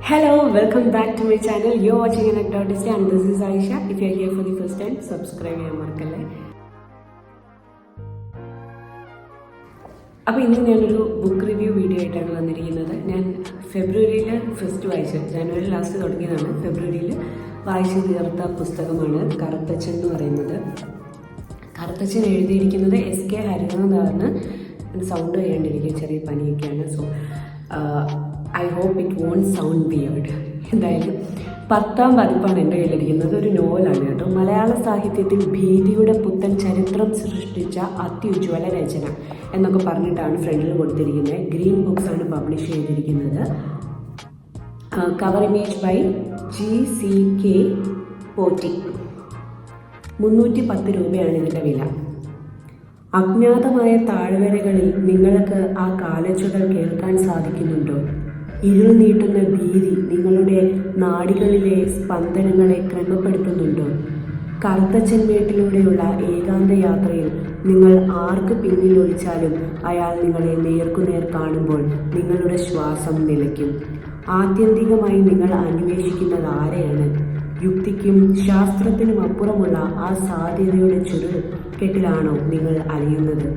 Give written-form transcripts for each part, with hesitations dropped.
Hello, welcome back to my channel. You're watching Anecdotes and this is Aisha. If you're here for the first time, subscribe ചെയ്യാൻ മറക്കല്ലേ. അപ്പോൾ ഇന്ന് ഞാനൊരു book review video ആയിട്ടാണ് വന്നിരിക്കുന്നത്. ഞാൻ ഫെബ്രുവരിയിൽ ഫസ്റ്റ് വായിച്ചത്, ജനുവരി ലാസ്റ്റ് തുടങ്ങിയതാണ്. ഫെബ്രുവരിയിൽ വായിച്ചു തീർത്ത പുസ്തകമാണ് കറുത്തച്ഛൻ എന്ന് പറയുന്നത്. കറുത്തച്ഛൻ എഴുതിയിരിക്കുന്നത് എസ് കെ ഹരിനാഥാണ്. സൗണ്ട് ചെയ്യാണ്ടിരിക്കും, ചെറിയ പനിയൊക്കെയാണ്. So I hope it won't sound weird. എന്തായാലും 10ാം പതിപ്പാണ് എൻ്റെ കയ്യിലിരിക്കുന്നത്. ഒരു നോവലാണ് കേട്ടോ. മലയാള സാഹിത്യത്തിൽ ഭീതിയുടെ പുത്തൻ ചരിത്രം സൃഷ്ടിച്ച അത്യുജ്വല രചന എന്നൊക്കെ പറഞ്ഞിട്ടാണ് ഫ്രണ്ടിൽ കൊടുത്തിരിക്കുന്നത്. ഗ്രീൻ ബുക്സ് ആണ് പബ്ലിഷ് ചെയ്തിരിക്കുന്നത്. Cover image by GCK Potti. 310 രൂപയാണ് ഇതിൻ്റെ വില. അജ്ഞാതമായ താഴ്വരകളിൽ നിങ്ങൾക്ക് ആ കാലച്ചുടൽ കേൾക്കാൻ സാധിക്കുന്നുണ്ടോ? ഇരുൾ നീട്ടുന്ന ഭീതി നിങ്ങളുടെ നാഡികളിലെ സ്പന്ദനങ്ങളെ ക്രമപ്പെടുത്തുന്നുണ്ടോ? കറുത്തച്ഛൻ വീട്ടിലൂടെയുള്ള ഏകാന്ത യാത്രയിൽ നിങ്ങൾ ആർക്ക് പിന്നിൽ ഒളിച്ചാലും അയാൾ നിങ്ങളെ നേർക്കുനേർ കാണുമ്പോൾ നിങ്ങളുടെ ശ്വാസം നിലയ്ക്കും. ആത്യന്തികമായി നിങ്ങൾ അന്വേഷിക്കുന്നത് ആരെയാണ്? യുക്തിക്കും ശാസ്ത്രത്തിനും അപ്പുറമുള്ള ആ സാധ്യതയുടെ ചുരുൾക്കെട്ടിലാണോ നിങ്ങൾ അലിയുന്നത്?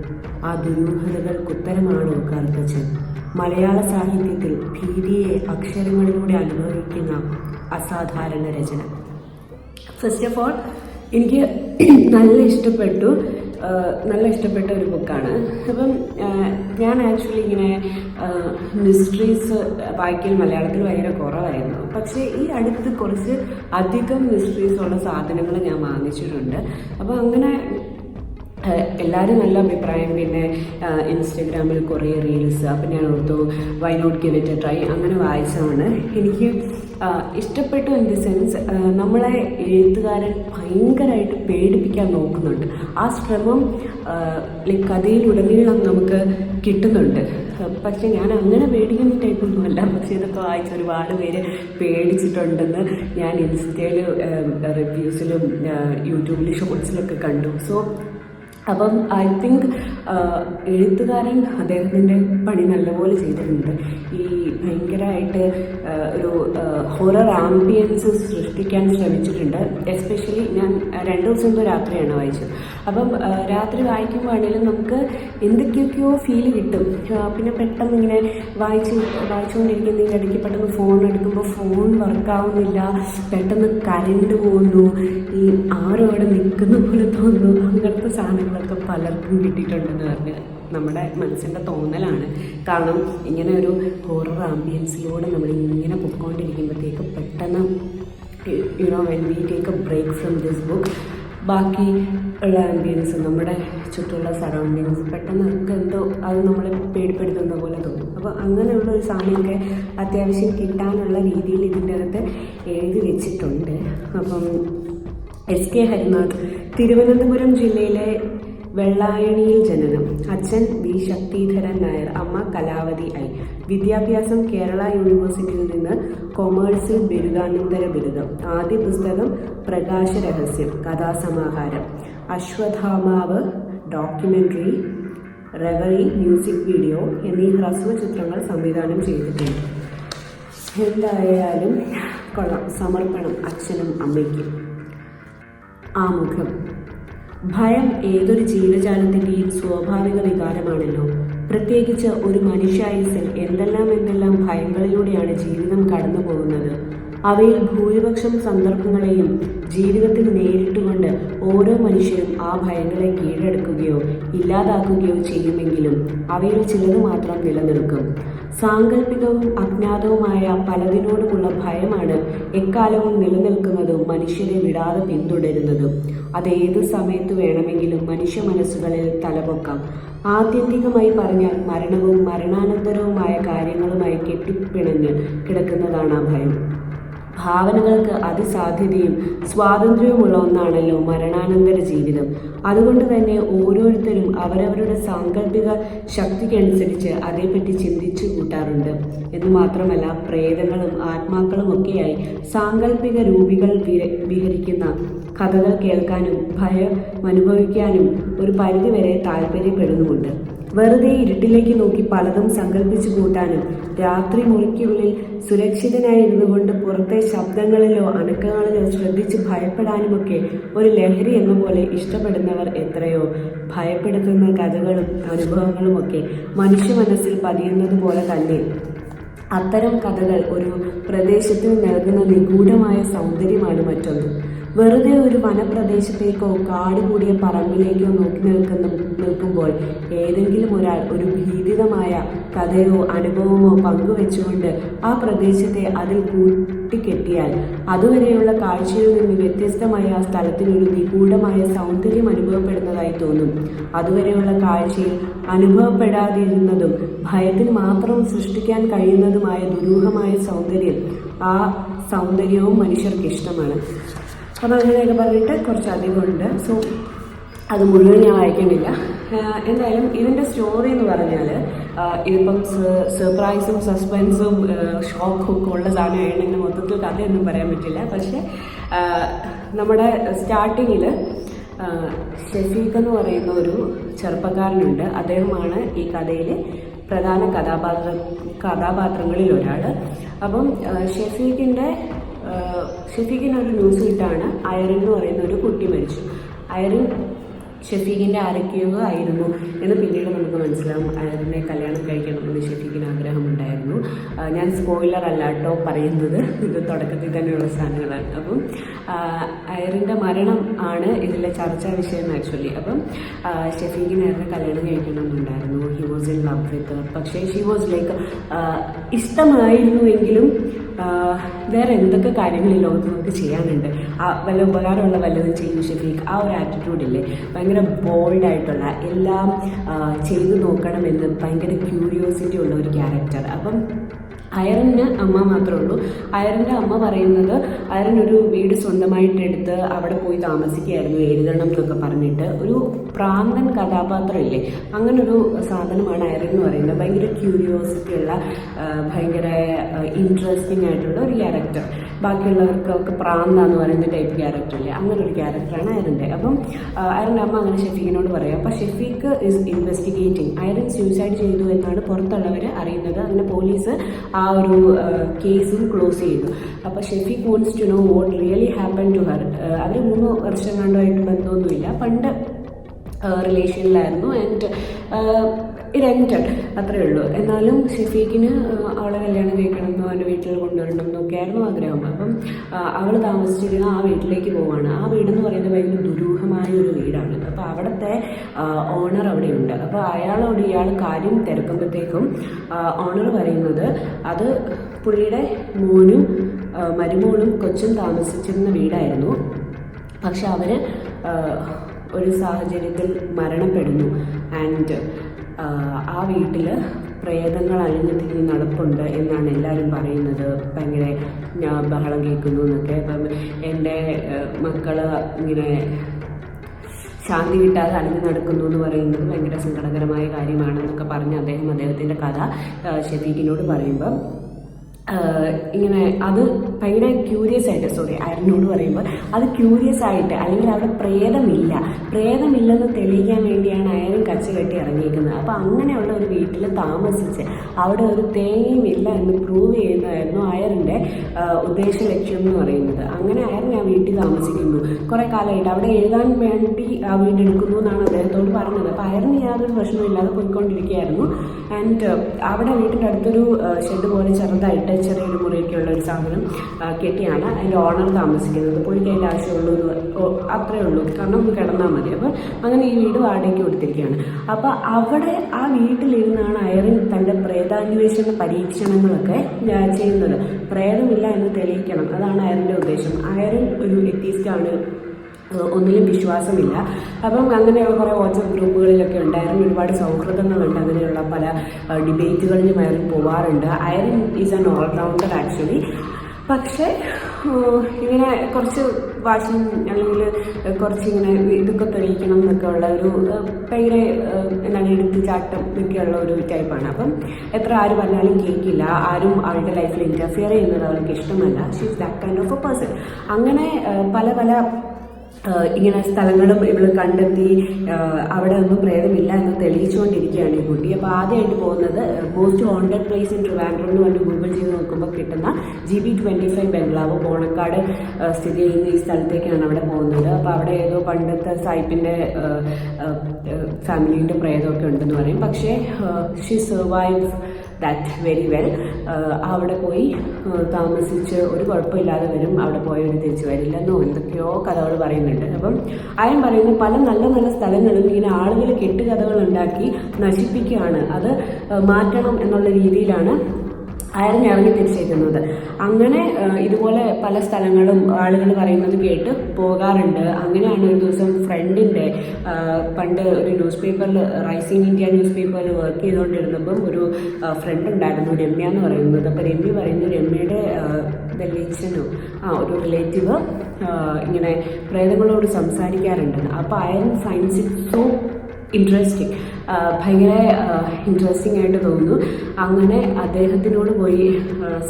ആ ദുരൂഹതകൾക്കുത്തരമാണോ കറുത്തച്ഛൻ? മലയാള സാഹിത്യത്തിൽ ഭീതിയെ അക്ഷരങ്ങളിലൂടെ അനുഭവിക്കുന്ന അസാധാരണ രചന. ഫസ്റ്റ് ഓഫ് ഓൾ എനിക്ക് നല്ല ഇഷ്ടപ്പെട്ട ഒരു ബുക്കാണ്. അപ്പം ഞാൻ ആക്ച്വലി ഇങ്ങനെ മിസ്റ്ററീസ് വായിക്കൽ മലയാളത്തിൽ ഭയങ്കര കുറവായിരുന്നു. പക്ഷേ ഈ അടുത്ത് കുറച്ച് അധികം മിസ്റ്ററീസ് ഉള്ള സാധനങ്ങൾ ഞാൻ വാങ്ങിച്ചിട്ടുണ്ട്. അപ്പോൾ അങ്ങനെ എല്ലാവരും നല്ല അഭിപ്രായം. പിന്നെ ഇൻസ്റ്റഗ്രാമിൽ കുറേ റീൽസ്. അപ്പം ഞാൻ ഓർത്തു why not give it a try. അങ്ങനെ വായിച്ചതാണ്. എനിക്ക് ഇഷ്ടപ്പെട്ടു. ഇൻ ദി സെൻസ് നമ്മളെ എഴുത്തുകാരൻ ഭയങ്കരമായിട്ട് പേടിപ്പിക്കാൻ നോക്കുന്നുണ്ട്. ആ ശ്രമം കഥയിലുടനീളം നമുക്ക് കിട്ടുന്നുണ്ട്. പക്ഷെ ഞാൻ അങ്ങനെ പേടിക്കുന്ന ടൈപ്പൊന്നുമല്ല. പക്ഷെ ഇതൊക്കെ വായിച്ച് ഒരുപാട് പേര് പേടിച്ചിട്ടുണ്ടെന്ന് ഞാൻ ഇൻസ്റ്റയിൽ റിവ്യൂസിലും യൂട്യൂബിൽ ഷോർട്സിലൊക്കെ കണ്ടു. സോ അപ്പം ഐ തിങ്ക് എഴുത്തുകാരൻ അദ്ദേഹത്തിൻ്റെ പണി നല്ലപോലെ ചെയ്തിട്ടുണ്ട്. ഈ ഭയങ്കരമായിട്ട് ഒരു ഹൊറർ ആംബിയൻസ് സൃഷ്ടിക്കാൻ ശ്രമിച്ചിട്ടുണ്ട്. എസ്പെഷ്യലി ഞാൻ 2 ദിവസം മുമ്പ് രാത്രിയാണ് വായിച്ചത്. അപ്പം രാത്രി വായിക്കുമ്പോഴാണെങ്കിലും നമുക്ക് എന്തൊക്കെയൊക്കെയോ ഫീല് കിട്ടും. പിന്നെ പെട്ടെന്ന് ഇങ്ങനെ വായിച്ചുകൊണ്ടിരിക്കുന്നതിൻ്റെ ഇടയ്ക്ക് പെട്ടെന്ന് ഫോൺ എടുക്കുമ്പോൾ ഫോൺ വർക്കാവുന്നില്ല, പെട്ടെന്ന് കറണ്ട് പോകുന്നു, ഈ ആരോ അവിടെ നിൽക്കുന്ന പോലെ തോന്നുന്നു. അങ്ങനത്തെ സാധനങ്ങളൊക്കെ പലർക്കും കിട്ടിയിട്ടുണ്ടെന്ന് പറഞ്ഞ് നമ്മുടെ മനസ്സിൻ്റെ തോന്നലാണ്. കാരണം ഇങ്ങനെ ഒരു ഹൊറർ ആംബിയൻസിലൂടെ നമ്മൾ ഇങ്ങനെ പൊയ്ക്കൊണ്ടിരിക്കുമ്പോഴത്തേക്ക് പെട്ടെന്ന് when we take a break from this book, ബാക്കി ഉള്ള ആംബിയൻസ്, നമ്മുടെ ചുറ്റുമുള്ള സറൗണ്ടിങ്സ് പെട്ടെന്ന് നമുക്ക് എന്തോ അത് നമ്മളെ പേടിപ്പെടുത്തുന്ന പോലെ തോന്നും. അപ്പോൾ അങ്ങനെയുള്ള ഒരു സാധനമൊക്കെ അത്യാവശ്യം കിട്ടാനുള്ള രീതിയിൽ ഇതിൻ്റെ അകത്ത് എഴുതി വെച്ചിട്ടുണ്ട്. അപ്പം എസ് കെ ഹരിനാഥ്, തിരുവനന്തപുരം ജില്ലയിലെ വെള്ളായണിയിൽ ജനനം. അച്ഛൻ വി ശക്തിധരൻ നായർ, അമ്മ കലാവതി ഐ. വിദ്യാഭ്യാസം കേരള യൂണിവേഴ്സിറ്റിയിൽ നിന്ന് കൊമേഴ്സിൽ ബിരുദാനന്തര ബിരുദം. ആദ്യ പുസ്തകം പ്രകാശരഹസ്യം കഥാസമാഹാരം. അശ്വത്ഥാമാവ് ഡോക്യുമെൻ്ററി, റെവറി മ്യൂസിക് വീഡിയോ എന്നീ ഹ്രസ്വ ചിത്രങ്ങൾ സംവിധാനം ചെയ്തിട്ടുണ്ട്. എന്തായാലും കൊള്ളാം. സമർപ്പണം അച്ഛനും അമ്മയ്ക്കും. ആമുഖം. ഭയം ഏതൊരു ജീവജാലത്തിൻ്റെയും സ്വാഭാവിക വികാരമാണല്ലോ. പ്രത്യേകിച്ച് ഒരു മനുഷ്യായുസ്സിൽ എന്തെല്ലാം ഭയങ്ങളിലൂടെയാണ് ജീവിതം കടന്നു പോകുന്നത്. അവയിൽ ഭൂരിപക്ഷം സന്ദർഭങ്ങളെയും ജീവിതത്തിൽ നേരിട്ടുകൊണ്ട് ഓരോ മനുഷ്യരും ആ ഭയങ്ങളെ കീഴടക്കുകയോ ഇല്ലാതാക്കുകയോ ചെയ്യുമെങ്കിലും അവയിൽ ചിലത് മാത്രം നിലനിൽക്കും. സാങ്കല്പികവും അജ്ഞാതവുമായ പലതിനോടുമുള്ള ഭയമാണ് എക്കാലവും നിലനിൽക്കുന്നതും മനുഷ്യരെ വിടാതെ പിന്തുടരുന്നതും. അതേതു സമയത്ത് വേണമെങ്കിലും മനുഷ്യ മനസ്സുകളിൽ തലപൊക്കാം. ആത്യന്തികമായി പറഞ്ഞാൽ മരണവും മരണാനന്തരവുമായ കാര്യങ്ങളുമായി കെട്ടിപ്പിണഞ്ഞ് കിടക്കുന്നതാണ് ആ ഭയം. ഭാവനകൾക്ക് അതിസാധ്യതയും സ്വാതന്ത്ര്യവുമുള്ള ഒന്നാണല്ലോ മരണാനന്തര ജീവിതം. അതുകൊണ്ട് തന്നെ ഓരോരുത്തരും അവരവരുടെ സാങ്കല്പിക ശക്തിക്കനുസരിച്ച് അതേപ്പറ്റി ചിന്തിച്ചു കൂട്ടാറുണ്ട്. എന്നു മാത്രമല്ല, പ്രേതങ്ങളും ആത്മാക്കളും ഒക്കെയായി സാങ്കല്പിക രൂപികൾ വിഹരിക്കുന്ന കഥകൾ കേൾക്കാനും ഭയം അനുഭവിക്കാനും ഒരു പരിധിവരെ താല്പര്യപ്പെടുന്നുമുണ്ട്. വെറുതെ ഇരുട്ടിലേക്ക് നോക്കി പലതും സങ്കല്പിച്ചു കൂട്ടാനും രാത്രി മുറിക്കുള്ളിൽ സുരക്ഷിതനായിരുന്നു കൊണ്ട് പുറത്തെ ശബ്ദങ്ങളിലോ അനക്കങ്ങളിലോ ശ്രദ്ധിച്ച് ഭയപ്പെടാനുമൊക്കെ ഒരു ലഹരി എന്ന പോലെ ഇഷ്ടപ്പെടുന്നവർ എത്രയോ. ഭയപ്പെടുത്തുന്ന കഥകളും അനുഭവങ്ങളുമൊക്കെ മനുഷ്യ മനസ്സിൽ പതിയുന്നത് പോലെ തന്നെ അത്തരം കഥകൾ ഒരു പ്രദേശത്തിന് നൽകുന്ന നിഗൂഢമായ സൗന്ദര്യമാണ് മറ്റൊന്ന്. വെറുതെ ഒരു വനപ്രദേശത്തേക്കോ കാട് കൂടിയ പറമ്പിലേക്കോ നോക്കി നിൽക്കുമ്പോൾ ഏതെങ്കിലും ഒരാൾ ഒരു ഭീതിതമായ കഥയോ അനുഭവമോ പങ്കുവെച്ചുകൊണ്ട് ആ പ്രദേശത്തെ അതിൽ കൂട്ടിക്കെട്ടിയാൽ അതുവരെയുള്ള കാഴ്ചയിൽ നിന്ന് വ്യത്യസ്തമായ ആ സ്ഥലത്തിനൊരു നിഗൂഢമായ സൗന്ദര്യം അനുഭവപ്പെടുന്നതായി തോന്നും. അതുവരെയുള്ള കാഴ്ചയിൽ അനുഭവപ്പെടാതിരുന്നതും ഭയത്തിന് മാത്രം സൃഷ്ടിക്കാൻ കഴിയുന്നതുമായ ദുരൂഹമായ സൗന്ദര്യം, ആ സൗന്ദര്യവും മനുഷ്യർക്ക് ഇഷ്ടമാണ്. അപ്പോൾ അങ്ങനെയൊക്കെ പറഞ്ഞിട്ട് കുറച്ചധികം ഉണ്ട്. സോ അത് മുഴുവൻ ഞാൻ വായിക്കുന്നില്ല. എന്തായാലും ഇതിൻ്റെ സ്റ്റോറി എന്ന് പറഞ്ഞാൽ ഇതിപ്പം സർപ്രൈസും സസ്പെൻസും ഷോക്കും ഒക്കെ ഉള്ള സാധനമാണെങ്കിൽ മൊത്തത്തിൽ കഥയൊന്നും പറയാൻ പറ്റില്ല. പക്ഷേ നമ്മുടെ സ്റ്റാർട്ടിങ്ങിൽ ഷെഫീഖ് എന്ന് പറയുന്ന ഒരു ചെറുപ്പക്കാരനുണ്ട്. അദ്ദേഹമാണ് ഈ കഥയിലെ പ്രധാന കഥാപാത്രങ്ങളിൽ ഒരാൾ. അപ്പം ഷെഫീഖിനൊരു ന്യൂസ് കിട്ടാണ് അയറിൻ എന്ന് പറയുന്ന ഒരു കുട്ടി മരിച്ചു. അയറിൻ ഷെഫീഖിൻ്റെ ആരൊക്കെയോ ആയിരുന്നു എന്ന് പിന്നീട് നമുക്ക് മനസ്സിലാവും. അയറിനെ കല്യാണം കഴിക്കണമെന്ന് ഷെഫീഖിന് ആഗ്രഹമുണ്ടായിരുന്നു. ഞാൻ സ്പോയിലർ അല്ല കേട്ടോ പറയുന്നത്, ഇത് തുടക്കത്തിൽ തന്നെയുള്ള സാധനങ്ങളാണ്. അപ്പം അയറിൻ്റെ മരണം ആണ് ഇതിലെ ചർച്ചാ വിഷയം ആക്ച്വലി. അപ്പം ഷെഫീഖിന് അയറിനെ കല്യാണം കഴിക്കണമെന്നുണ്ടായിരുന്നു. He was in love with. പക്ഷേ ഷീ വാസ് ലൈക്ക് ഇഷ്ടമായിരുന്നുവെങ്കിലും വേറെ എന്തൊക്കെ കാര്യങ്ങൾ ഈ ലോകത്ത് നമുക്ക് ചെയ്യാനുണ്ട്, വല്ല ഉപകാരമുള്ള വല്ലതും ചെയ്യും ഷെഫീഖ്. ആ ഒരു ആറ്റിറ്റ്യൂഡില്ലേ, ഭയങ്കര ബോൾഡായിട്ടുള്ള എല്ലാം ചെയ്തു നോക്കണമെന്ന് ഭയങ്കര ക്യൂരിയോസിറ്റി ഉള്ള ഒരു ക്യാരക്ടർ. അപ്പം അയറിന് അമ്മ മാത്രമേ ഉള്ളൂ. അയറിൻ്റെ അമ്മ പറയുന്നത് അയറിനൊരു വീട് സ്വന്തമായിട്ടെടുത്ത് അവിടെ പോയി താമസിക്കുകയായിരുന്നു എഴുതണം എന്നൊക്കെ പറഞ്ഞിട്ട്. ഒരു പ്രാന്തൻ കഥാപാത്രം ഇല്ലേ, അങ്ങനൊരു സാധനമാണ് അയറിൻ എന്ന് പറയുന്നത്. ഭയങ്കര ക്യൂരിയോസിറ്റി ഉള്ള ഭയങ്കര ഇൻട്രസ്റ്റിംഗ് ആയിട്ടുള്ള ഒരു ക്യാരക്ടർ. ബാക്കിയുള്ളവർക്കൊക്കെ പ്രാന്താന്ന് പറയുന്ന ടൈപ്പ് ക്യാരക്ടർ ഇല്ലേ, അങ്ങനെ ഒരു ക്യാരക്ടറാണ് അയറിൻ്റെ. അപ്പം അയറിൻ്റെ അമ്മ അങ്ങനെ ഷെഫീഖിനോട് പറയാം. അപ്പം Shafeeq is investigating. Irene suicide ചെയ്തു എന്നാണ് പുറത്തുള്ളവർ അറിയുന്നത്. അങ്ങനെ പോലീസ് ആ ഒരു കേസും ക്ലോസ് ചെയ്തു. അപ്പോൾ Shefeekh wants to know what really happen to her. അവർ 3 വർഷം കണ്ടുമായിട്ട് ബന്ധമൊന്നുമില്ല, പണ്ട് റിലേഷനിലായിരുന്നു. ആൻഡ് ഇറ്റ് എൻഡഡ്, അത്രയേ ഉള്ളൂ. എന്നാലും ഷെഫീഖിന് അവളെ കല്യാണം കഴിക്കണമെന്നോ അവൻ്റെ വീട്ടിൽ കൊണ്ടുവരണമെന്നൊക്കെ ആയിരുന്നു ആഗ്രഹം. അപ്പം അവൾ താമസിച്ചിരുന്ന ആ വീട്ടിലേക്ക് പോവാണ്. ആ വീടെന്ന് പറയുന്നത് ഭയങ്കര ദുരൂഹമായ ഒരു വീടാണ്. അപ്പോൾ അവിടുത്തെ ഓണർ അവിടെയുണ്ട്. അപ്പോൾ അയാളോട് ഇയാൾ കാര്യം തിരക്കുമ്പോഴത്തേക്കും ഓണർ പറയുന്നത് അത് പുള്ളിയുടെ മോനും മരുമോളും കൊച്ചും താമസിച്ചിരുന്ന വീടായിരുന്നു. പക്ഷെ അവർ ഒരു സാഹചര്യത്തിൽ മരണപ്പെടുന്നു. ആൻഡ് ആ വീട്ടിൽ പ്രേതങ്ങൾ അലിഞ്ഞു തിരിഞ്ഞ് നടപ്പുണ്ട് എന്നാണ് എല്ലാവരും പറയുന്നത്. ഭയങ്കര ബഹളം കേൾക്കുന്നു എന്നൊക്കെ. അപ്പം എൻ്റെ മക്കൾ ഇങ്ങനെ ശാന്തി കിട്ടാതെ അലിഞ്ഞു നടക്കുന്നു എന്ന് പറയുന്നത് ഭയങ്കര സങ്കടകരമായ കാര്യമാണെന്നൊക്കെ പറഞ്ഞ് അദ്ദേഹത്തിൻ്റെ കഥ ഷെഫീഖിനോട് പറയുമ്പം ഇങ്ങനെ അത് ഭയങ്കര ക്യൂരിയസ് ആയിട്ട് അയറിനോട് പറയുമ്പോൾ അത് ക്യൂരിയസ് ആയിട്ട്, അല്ലെങ്കിൽ അവിടെ പ്രേതമില്ലെന്ന് തെളിയിക്കാൻ വേണ്ടിയാണ് അയറിൻ കച്ച കെട്ടി ഇറങ്ങിയിരിക്കുന്നത്. അപ്പോൾ അങ്ങനെയുള്ള ഒരു വീട്ടിൽ താമസിച്ച് അവിടെ ഒരു തേങ്ങയും ഇല്ല എന്ന് പ്രൂവ് ചെയ്യുന്നതായിരുന്നു അയറിൻ്റെ ഉദ്ദേശ ലക്ഷ്യം എന്ന് പറയുന്നത്. അങ്ങനെ അയറിൻ ആ വീട്ടിൽ താമസിക്കുന്നു കുറേ കാലമായിട്ട്. അവിടെ എഴുതാൻ വേണ്ടി ആ വീട് എടുക്കുന്നു എന്നാണ് അദ്ദേഹത്തോട് പറഞ്ഞത്. അപ്പോൾ അയറിന് യാതൊരു പ്രശ്നമില്ലാതെ പോയിക്കൊണ്ടിരിക്കുകയായിരുന്നു. ആൻഡ് അവിടെ വീട്ടിൻ്റെ അടുത്തൊരു ഷെഡ് പോലെ ചെറിയൊരു മുറിയൊക്കെയുള്ള ഒരു സാധനം കെട്ടിയാണ് അതിൻ്റെ ഓണർ താമസിക്കുന്നത്. പുള്ളിക്ക് അതിൻ്റെ ആവശ്യമുള്ളൂ, അത്രയേ ഉള്ളൂ, കാരണം ഒന്ന് കിടന്നാൽ മതി. അപ്പോൾ അങ്ങനെ ഈ വീട് വാടകയ്ക്ക് കൊടുത്തിരിക്കുകയാണ്. അപ്പോൾ അവിടെ ആ വീട്ടിലിരുന്നാണ് അയറിൻ തൻ്റെ പ്രേതാന്വേഷണ പരീക്ഷണങ്ങളൊക്കെ ചെയ്യുന്നത്. പ്രേതമില്ല എന്ന് തെളിയിക്കണം, അതാണ് അയറിൻ്റെ ഉദ്ദേശം. അയറിൻ ഒരു എത്തീസ്റ്റാണ്, ഒന്നിലും വിശ്വാസമില്ല. അപ്പം അങ്ങനെയുള്ള കുറേ വാട്സപ്പ് ഗ്രൂപ്പുകളിലൊക്കെ ഉണ്ടായിരുന്നു. ഒരുപാട് സൗഹൃദങ്ങളുണ്ട്, അങ്ങനെയുള്ള പല ഡിബേറ്റുകളിലും അയറിൻ പോവാറുണ്ട്. Irene is an allrounder actually. പക്ഷേ ഇങ്ങനെ കുറച്ച് വാശിയും അല്ലെങ്കിൽ കുറച്ചിങ്ങനെ ഇതൊക്കെ തെളിയിക്കണം എന്നൊക്കെ ഉള്ള ഒരു ഭയങ്കര എന്താണ് എടുത്തുചാട്ടം ഒക്കെയുള്ള ഒരു ടൈപ്പാണ്. അപ്പം എത്ര ആര് പറഞ്ഞാലും കേൾക്കില്ല, ആരും അവളുടെ ലൈഫിൽ ഇൻ്റർഫിയർ ചെയ്യുന്നത് അവൾക്ക് ഇഷ്ടമല്ല. She is that kind of A person. അങ്ങനെ പല ഇങ്ങനെ സ്ഥലങ്ങളും ഇവൾ കണ്ടെത്തി. അവിടെ ഒന്നും പ്രേതമില്ല എന്ന് തെളിയിച്ചുകൊണ്ടിരിക്കുകയാണ് ഈ കുട്ടി. അപ്പോൾ ആദ്യമായിട്ട് പോകുന്നത് most haunted place in Trivandrum എന്ന് പറഞ്ഞ് ഗൂഗിൾ ചെയ്ത് നോക്കുമ്പോൾ കിട്ടുന്ന GB25 ബംഗ്ലാവ് ബോണക്കാട് സ്ഥിതി ചെയ്യുന്ന ഈ സ്ഥലത്തേക്കാണ് അവിടെ പോകുന്നത്. അപ്പോൾ അവിടെ ഏതോ പണ്ടത്തെ സായിപ്പിൻ്റെ ഫാമിലീൻ്റെ പ്രേതമൊക്കെ ഉണ്ടെന്ന് പറയും. പക്ഷേ she survive that very well. അവിടെ പോയി താമസിച്ച് ഒരു കുഴപ്പമില്ലാതെ വരും. അവിടെ പോയവർ തിരിച്ചു വരില്ലെന്നോ എന്തൊക്കെയോ കഥകൾ പറയുന്നുണ്ട്. അപ്പം അയാൾ പറയുന്നു പല നല്ല നല്ല സ്ഥലങ്ങളും ഇങ്ങനെ ആളുകൾ കെട്ടുകഥകൾ ഉണ്ടാക്കി നശിപ്പിക്കുകയാണ്, അത് മാറ്റണം എന്നുള്ള രീതിയിലാണ് അയാൾ ഇറങ്ങി തിരിച്ചേക്കുന്നത്. അങ്ങനെ ഇതുപോലെ പല സ്ഥലങ്ങളും ആളുകൾ പറയുന്നത് കേട്ട് പോകാറുണ്ട്. അങ്ങനെയാണ് ഒരു ദിവസം ഫ്രണ്ടിൻ്റെ പണ്ട് ഒരു ന്യൂസ് പേപ്പറിൽ റൈസിംഗ് ഇന്ത്യ ന്യൂസ് പേപ്പറിൽ വർക്ക് ചെയ്തുകൊണ്ടിരുന്നപ്പം ഒരു ഫ്രണ്ട് ഉണ്ടായിരുന്നു, രമ്യ എന്ന് പറയുന്നത്. അപ്പോൾ രമ്യ പറയുന്നു രമ്യയുടെ വലിയച്ഛനോ ഒരു റിലേറ്റീവ് ഇങ്ങനെ പ്രേതങ്ങളോട് സംസാരിക്കാറുണ്ടെന്ന്. അപ്പോൾ അയാൾ ഫൈൻസ് ഇറ്റ് സോ ഇൻട്രസ്റ്റിംഗ്, ഭയങ്കര ഇൻട്രസ്റ്റിംഗ് ആയിട്ട് തോന്നുന്നു. അങ്ങനെ അദ്ദേഹത്തിനോട് പോയി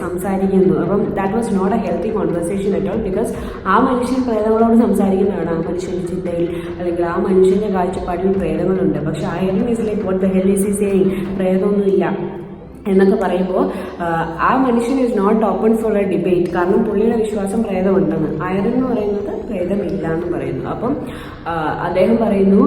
സംസാരിക്കുന്നു. അപ്പം that was not a healthy conversation at all. Because ആ മനുഷ്യൻ പ്രേതങ്ങളോട് സംസാരിക്കുന്നതാണ്. ആ മനുഷ്യൻ്റെ ചിന്തയിൽ അല്ലെങ്കിൽ ആ മനുഷ്യൻ്റെ കാഴ്ചപ്പാടിൽ പ്രേതങ്ങളുണ്ട്. പക്ഷെ അയാൾ is like what the hell is he saying, പ്രേതമൊന്നുമില്ല എന്നൊക്കെ പറയുമ്പോൾ ആ മനുഷ്യൻ is not open for a debate. കാരണം പുള്ളിയുടെ വിശ്വാസം പ്രേതമുണ്ടെന്ന്. അയറെന്ന് പറയുന്നത് പ്രേതമില്ല എന്ന് പറയുന്നു. അപ്പം അദ്ദേഹം പറയുന്നു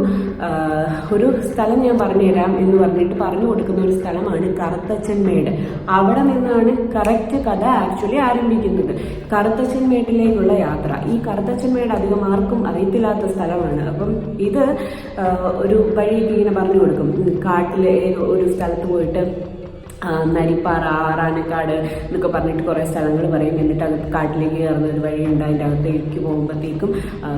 ഒരു സ്ഥലം ഞാൻ പറഞ്ഞുതരാം എന്ന് പറഞ്ഞിട്ട് പറഞ്ഞു കൊടുക്കുന്ന ഒരു സ്ഥലമാണ് കറുത്തച്ഛൻമേട്. അവിടെ നിന്നാണ് കറക്റ്റ് കഥ ആക്ച്വലി ആരംഭിക്കുന്നത്. കറുത്തച്ഛൻമേട്ടിലേക്കുള്ള യാത്ര. ഈ കറുത്തച്ഛൻമേട് അധികം ആർക്കും അറിയത്തില്ലാത്ത സ്ഥലമാണ്. അപ്പം ഇത് ഒരു വഴിയൊക്കെ ഇങ്ങനെ പറഞ്ഞു കൊടുക്കും. കാട്ടിലെ ഒരു സ്ഥലത്ത് പോയിട്ട് നരിപ്പാറ, ആറാനക്കാട് എന്നൊക്കെ പറഞ്ഞിട്ട് കുറേ സ്ഥലങ്ങൾ പറയും. എന്നിട്ട് അത് കാട്ടിലേക്ക് കയറുന്ന ഒരു വഴിയുണ്ട്. അതിൻ്റെ അകത്തേക്ക് പോകുമ്പോഴത്തേക്കും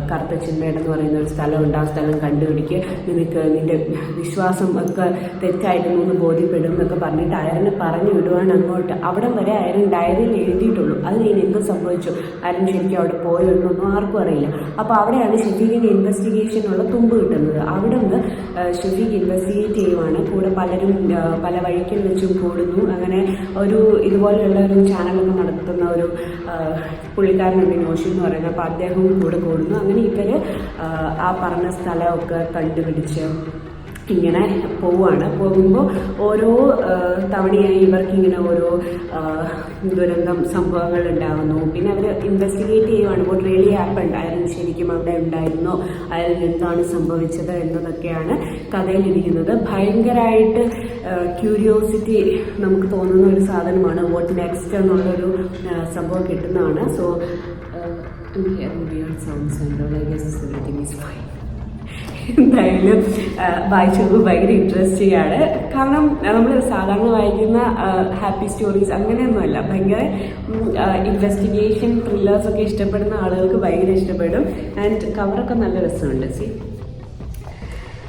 കറുത്തച്ഛൻമേട് എന്ന് പറയുന്ന ഒരു സ്ഥലമുണ്ട്. ആ സ്ഥലം കണ്ടുപിടിക്കുക, നിനക്ക് നിൻ്റെ വിശ്വാസം ഒക്കെ തെറ്റായിട്ടൊന്ന് ബോധ്യപ്പെടും എന്നൊക്കെ പറഞ്ഞിട്ട് അയറിനെ പറഞ്ഞു വിടുവാണ് അങ്ങോട്ട്. അവിടം വരെ അയരൻ ഡയറിയിൽ എഴുതിയിട്ടുള്ളൂ. അത് കഴിഞ്ഞ് എന്ത് സംഭവിച്ചു, അയരൻ ശരിക്കും അവിടെ പോയോ എന്നൊന്നും ആർക്കും അറിയില്ല. അപ്പോൾ അവിടെയാണ് ഷെഫീഖിന് ഇൻവെസ്റ്റിഗേഷനുള്ള തുമ്പ് കിട്ടുന്നത്. അവിടെ നിന്ന് ഷെഫീഖ് ഇൻവെസ്റ്റിഗേറ്റ് ചെയ്യുവാണ്. കൂടെ പലരും പല വഴിക്കൽ വെച്ചും കൂടുന്നു. അങ്ങനെ ഒരു ഇതുപോലെയുള്ള ഒരു ചാനലൊക്കെ നടത്തുന്ന ഒരു പുള്ളിക്കാരനുണ്ട്, നോഷി എന്ന് പറയുന്നത്. അപ്പോൾ അദ്ദേഹവും കൂടെ കൂടുന്നു. അങ്ങനെ ഇവർ ആ പറഞ്ഞ സ്ഥലമൊക്കെ കണ്ടുപിടിച്ച് ഇങ്ങനെ പോവുകയാണ്. പോകുമ്പോൾ ഓരോ തവണയായി ഇവർക്കിങ്ങനെ ഓരോ ദുരന്തം സംഭവങ്ങൾ ഉണ്ടാകുന്നു. പിന്നെ അവർ ഇൻവെസ്റ്റിഗേറ്റ് ചെയ്യുവാണ്. വാട്ട് റിയലി ഹാപ്പൻഡ്, അയാൾ ശരിക്കും അവിടെ ഉണ്ടായിരുന്നോ, അയാൾക്ക് എന്താണ് സംഭവിച്ചത് എന്നതൊക്കെയാണ് കഥയിലിരിക്കുന്നത്. ഭയങ്കരമായിട്ട് ക്യൂരിയോസിറ്റി നമുക്ക് തോന്നുന്ന ഒരു സാധനമാണ്. വാട്ട് നെക്സ്റ്റ് എന്നുള്ളൊരു സംഭവം കിട്ടുന്നതാണ്. So sounds and all, I guess everything is fine. എന്തായാലും വായിച്ചപ്പോൾ ഭയങ്കര ഇൻട്രസ്റ്റിംഗ് ആണ്. കാരണം നമ്മൾ സാധാരണ വായിക്കുന്ന ഹാപ്പി സ്റ്റോറീസ് അങ്ങനെയൊന്നുമല്ല. ഭയങ്കര ഇൻവെസ്റ്റിഗേഷൻ ത്രില്ലേഴ്സൊക്കെ ഇഷ്ടപ്പെടുന്ന ആളുകൾക്ക് ഭയങ്കര ഇഷ്ടപ്പെടും. ആൻഡ് കവറൊക്കെ നല്ല രസമുണ്ട്. സി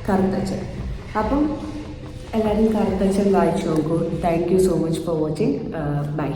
കറുത്തച്ഛൻ. അപ്പം എല്ലാവരും കറുത്തച്ഛൻ വായിച്ചു നോക്കൂ. Thank you so much for watching. By.